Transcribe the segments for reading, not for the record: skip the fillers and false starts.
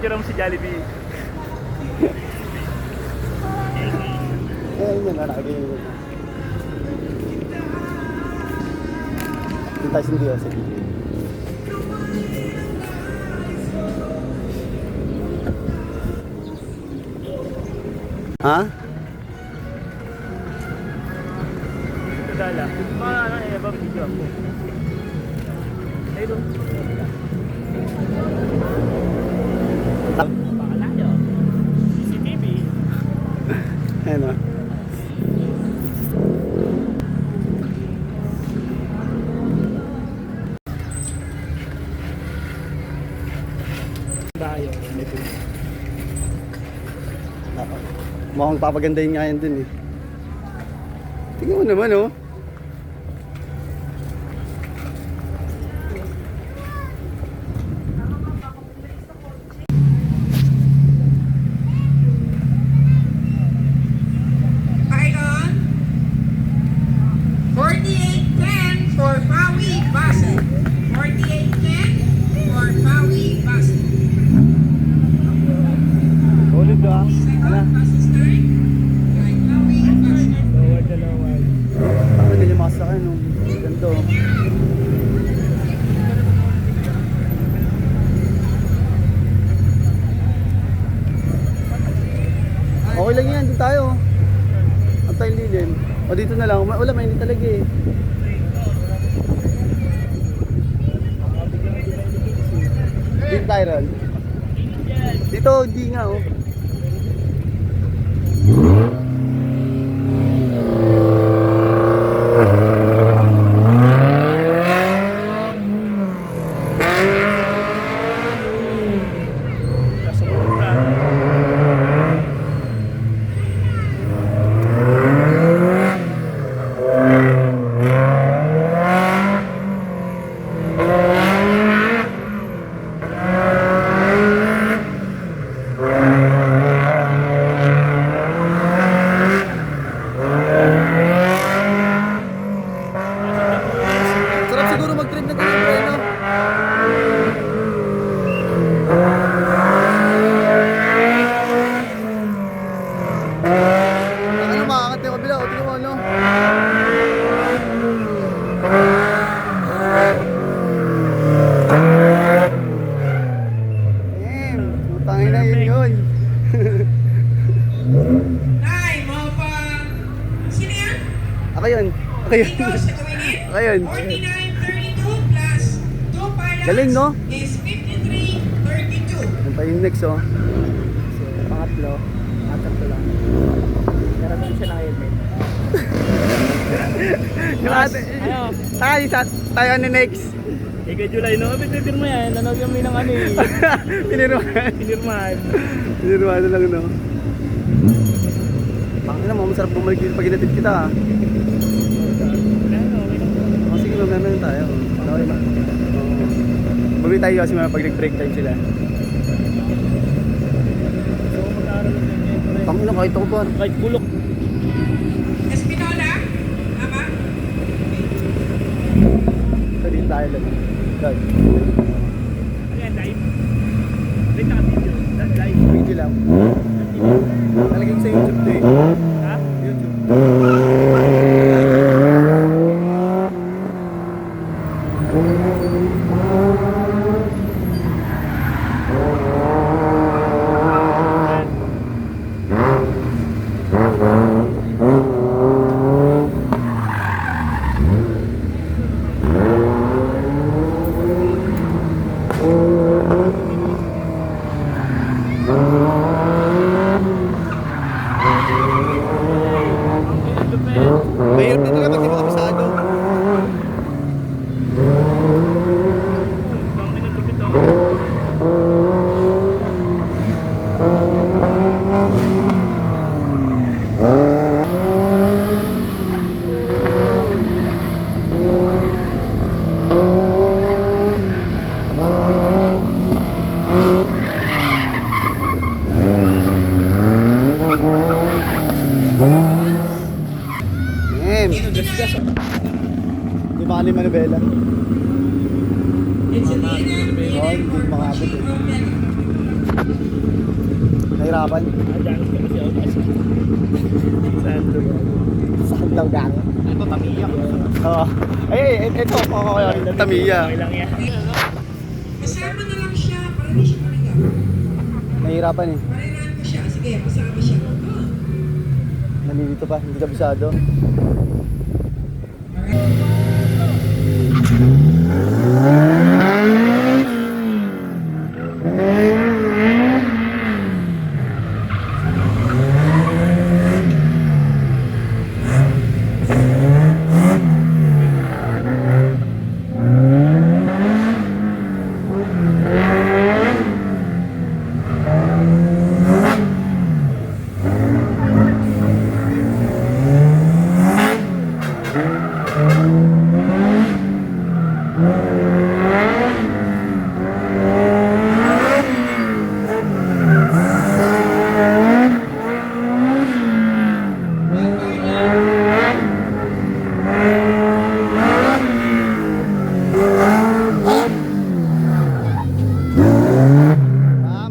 picture mo si Jollibee. Ayun yun, nakagay yun. Dito tayo hindi o, sige. Ha? Ito dala. Mga ano, ibang video ako. Ayun. Pakala nyo. CCTV. Ayun o. Bayo. Mukhang papagandahin nga yan dun eh. Tingnan mo naman oh. Pylon 4810 for Pawi Basin. 4810 for Pawi Basin. Ulit ba? Second passes time by Pawi Basin. Lower the lower. Ano din yung masakay no? Ganito. Okay lang yan, dito tayo. Ang tayo lilim. O dito na lang, wala mainit talaga eh. Dito tayo ron. Dito, hindi nga oh. Sarap siguro mag-trip na ganyan bro, no? Ano, makakat yung kabila, o tingnan mo, no? Putangin na yun yun. Nay, mga pa... Sino yan? Ako yun. Ako yun. Ikaw sa gawin Ako yun. 4932 plus 2 pilots Galing, no? is 5332. Yan pa yung next, oh. So, pangatlo. Atatlo lang. Meron din siya naka-helmet. Yung ate. Ano? Tayo ano next? Ika July, no? Pipipir mo yan. Nanog kami ng ano eh. Pinirmahan. Pinirmahan. Pinirmahan na lang, no? Bakit naman, masarap bumalik dito pag inatid kita, ha? O, sige, maganda tayo. Okay ba? Bawi tayo kasi pag nag-break time sila. Tangin na, kahit ako ba? Kahit bulok. Espinola? Tama? So, dito tayo lang. Dahil, Ayan, live. Wait, naka-video. That's live. video lang. Talagay ko sa YouTube to eh. Ha? YouTube. Mahirap na talaga pag di mo kabisado. Di ba kani manubela? It's an inner Oh, hindi makakabot eh. Nahirapan? Adjust ko kasi ako kasi. Saan lugar? Saan daw gano'n? Ito, Tamiya. Oo. Ito. Tamiya. Okay lang yan. Kasama na lang siya para di siya marigaw. Nahirapan eh. Marinahan ko siya. Sige, kasama siya. Oh. Nalilito pa, hindi kabisado.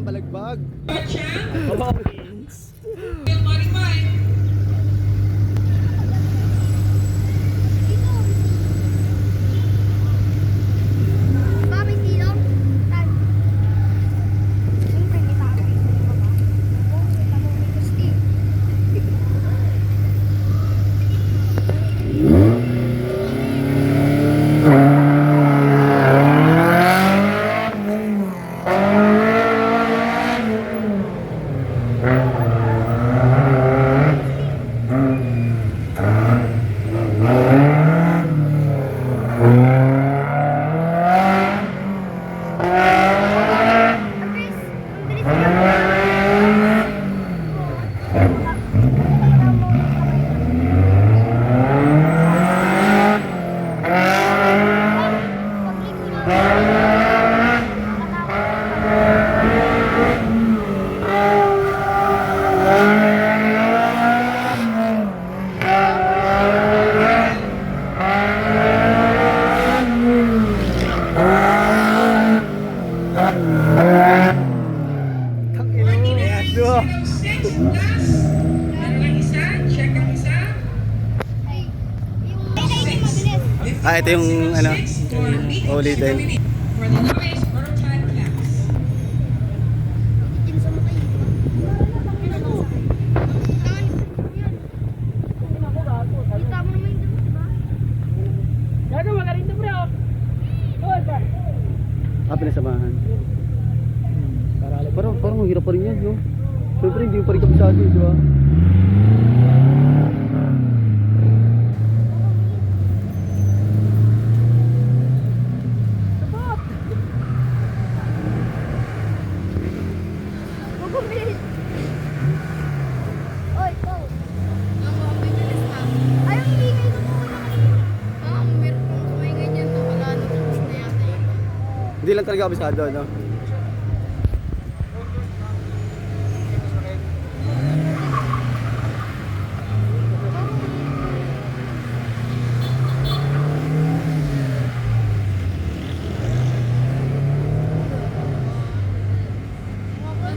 Balagbag. Gotcha. Oo. Yung money mine. Mami, silong. Tan. Siyempre, kita ako. Oo, kita mo may gusti. Ang bilis. Ang bilis. Yes, do. 06 plus. Ano lang isa? Check ang isa. Ay, yung mabilis. Ah, ito yung ano, ulitin. For the lowest prototype class. Itin sa mukha yun. Yan ako. Tangan. Yan. Kita mo naman yung damo, diba? Gago, magaling to bro. Oh, ba? Pinasamahan. Para alam. Parang mahirap pa rin yan, no? Siyempre, hindi mo pa rin kabisado, di ba? Huwag kong bilis. Oy, go. Ang bibilis na. Ay, ang ingay na po na kasi. Meron pong kumingay dyan. Wala na tapos na yata yun. Hindi lang talaga kabisado, no?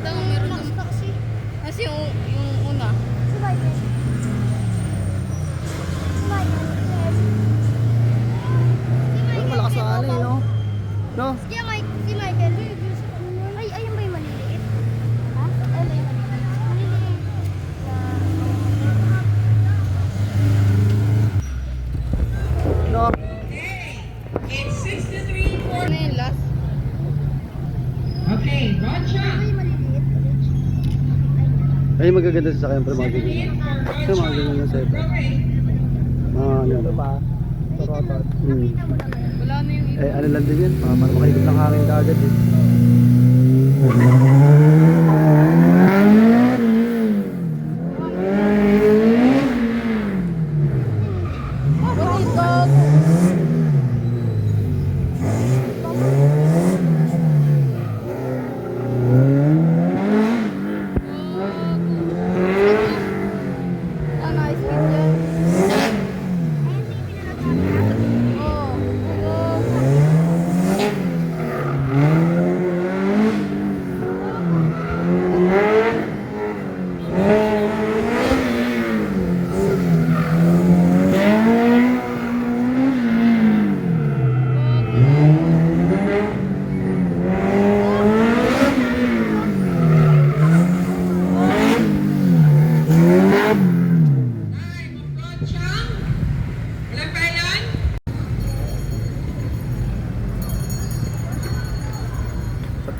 Meron na kasi. Kasi yung una. Sabay. Sabay. Parang malakas sa alay, no? No? Si Michael. Ay, ayun ba yung maliliit? Ha? Ayun ba yung maliliit? Maliliit. No? It's 63 for... Ano yung last? Okay, gotcha. Ano yung maliliit? Ay, magaganda sa sakyan, pero mga 7 ganyan. in for Ito, mga ganyan yung setup. Roy. Mga ano. Ito pa. Torotot. Nakita mo naman. Wala na yung Ano lang din yan, para makaikot ng hangin kaagad eh.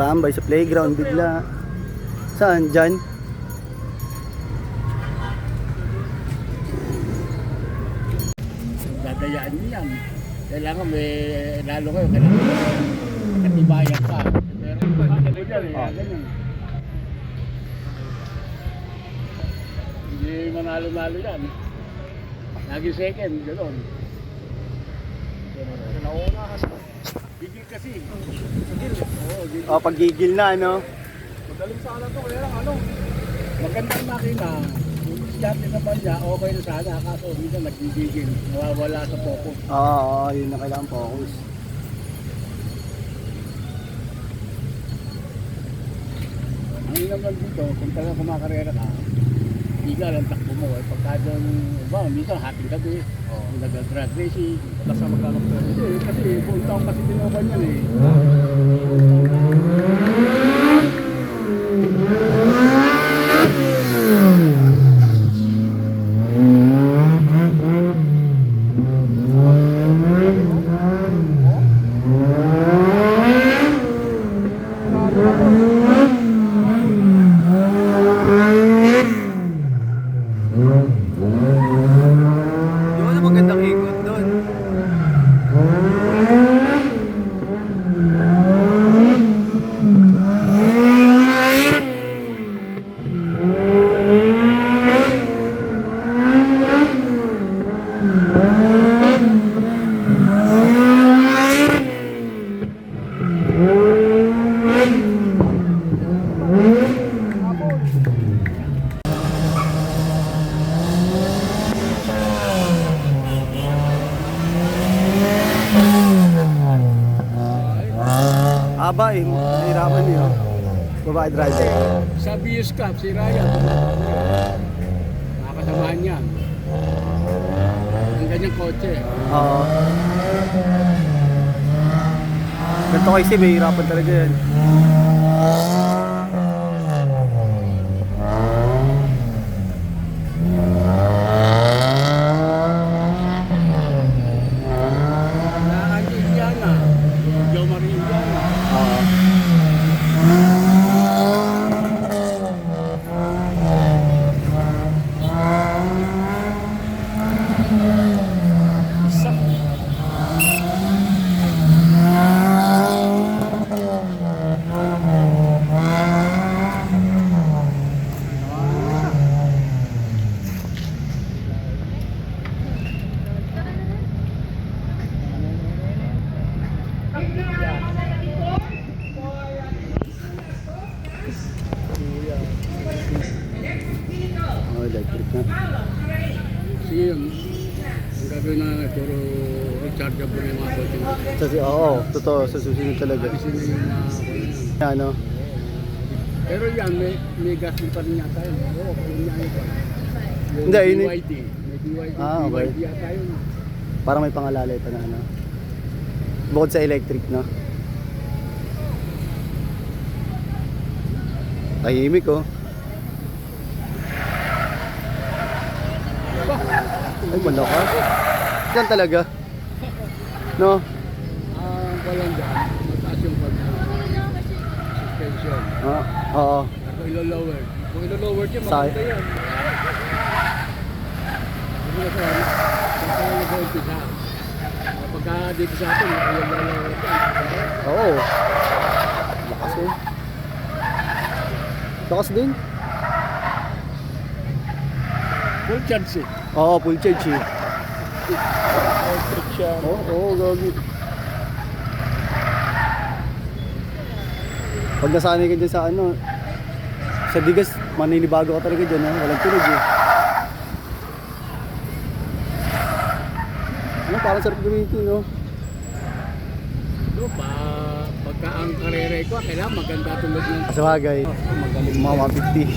Tambay sa playground bigla. Saan? Diyan? Dadayaan niyo yan. Kailangan may lalo kayo, kailangan katibayan ka. Pero ano dyan eh, ganyan. Hindi manalo-nalo yan. Lagi second, gano'n. Nauna kasi. Gigil kasi. Gigil. Oo, gigil. Oh, paggigil na, ano? Magaling sana to, kaya lang ano. Magandang makina. Yung dati naman niya, okay na sana. Kaso minsan nagigigil. Nawawala sa focus. Oo, yun na kailangan focus. Ang naman dito, kung talagang kumakarera ka, hindi ka lang takbo mo. Eh. Pagka doon, minsan hating gabi, nag-drag racing, basta maglalap ko. Hindi, kasi buong taong kasi tinoban yan eh. Yung ano magandang ikot doon? Aba eh, nahirapan niyo. Babae driver. Sa BS Cup, si Ryan, nakakasamahan niya. Ang ganyang kotse. Oo. Ganito kasi may hirapan talaga yan. Andy Indiana, Joe Marie Indiana. Oo. Oh, electric na. Kasi yun, ang gagawin na puro rechargeable yung mga kotse. Oo, totoo, sa susunod talaga. Kasi na yung mga kotse. Ano? Pero yan, may gas pa rin yata yun. Oo, yun nga yun pa. Yung Hindi, yun BYD. May BYD, Ah, okay. BYD yata yun. Parang may pangalalay pa na ano. Bukod sa electric, no? Tahimik, oh. Ay, banda ka. Yan talaga. No? Walang dyan, mataas yung suspension. Ah, oo. Ako ilo-lower. Kung ilo-lower niya, Sa- maganda yan. Hindi na sa nag-umpisa. Pagka dito sa atin, ilo-lower yan. Oo. Lakas, oh. Lakas din. Full charge eh. Oo, full charge, eh. Electric siya. Oo, gagi. Pag nasanay ka dyan sa ano, sa bigas, maninibago ka talaga dyan, ha? Walang tunog, eh. Ano, parang sarap gamitin, no? So, pagka ang karera ko, kailangan maganda tulad ng Kasabagay, mga 150.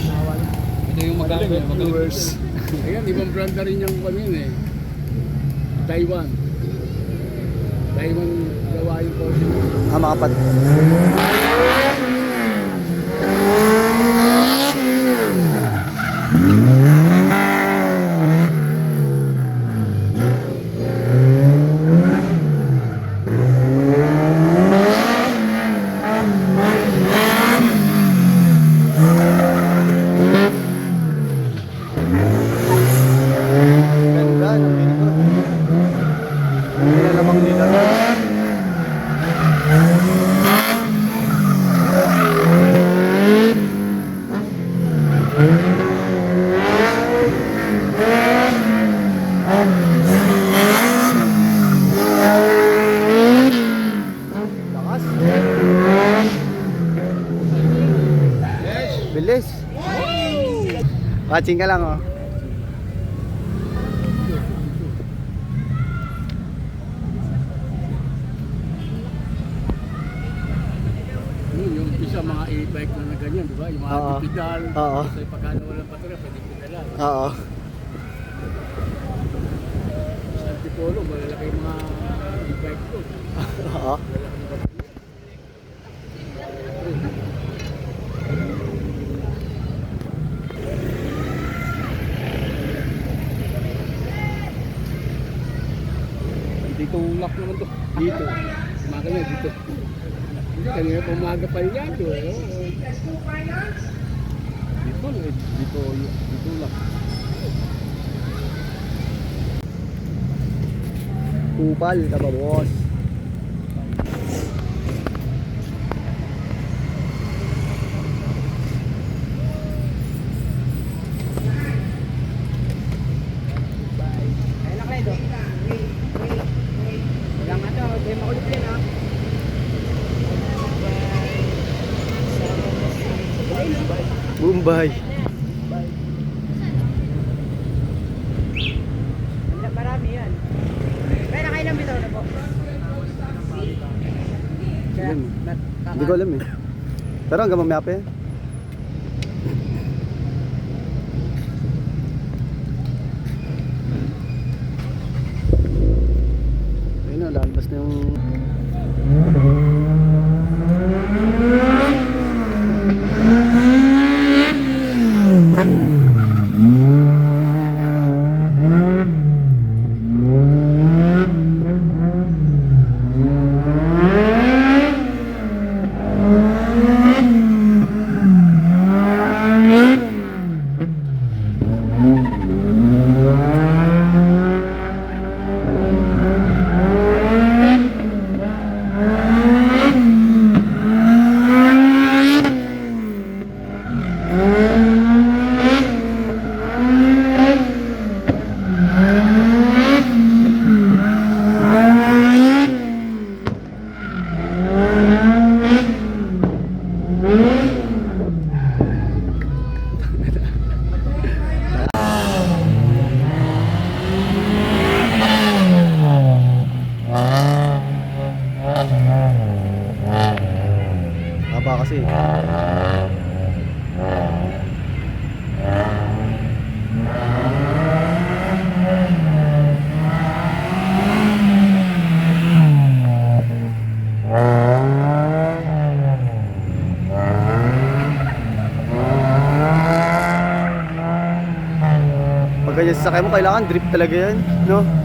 ito yung magaling viewers. Ayan, ibang brand na rin yung kami eh. Taiwan. Taiwan gawa yung Porsche. Ah, mga pat. Watching ka lang, oh. Yung isa mga e-bike na ganyan, di ba? Yung mga Oo. pedal. Oo. Kasi pagka walang baterya, pwede pedalan. Oo. Sa Antipolo, malalaki yung mga e-bike ko. Oo. Malalaki baterya. Dito ulak naman to. Dito. Makanya dito. Hindi, kanina pumaga pa yun yan. Dito, dito ulak. Kupal ka ba, boss? Ayun na kayo doon. Wala nga daw, di makulit yan ha. Mumbai. Marami yan. Kaya nakailang bitaw na po. Kaya, Yun. Hindi ko alam eh. Pero hanggang mamaya pa yan. Ayun na, lalabas na yung... Haba kasi. Pag ganyan sasakay mo, kailangan drip talaga yan, no?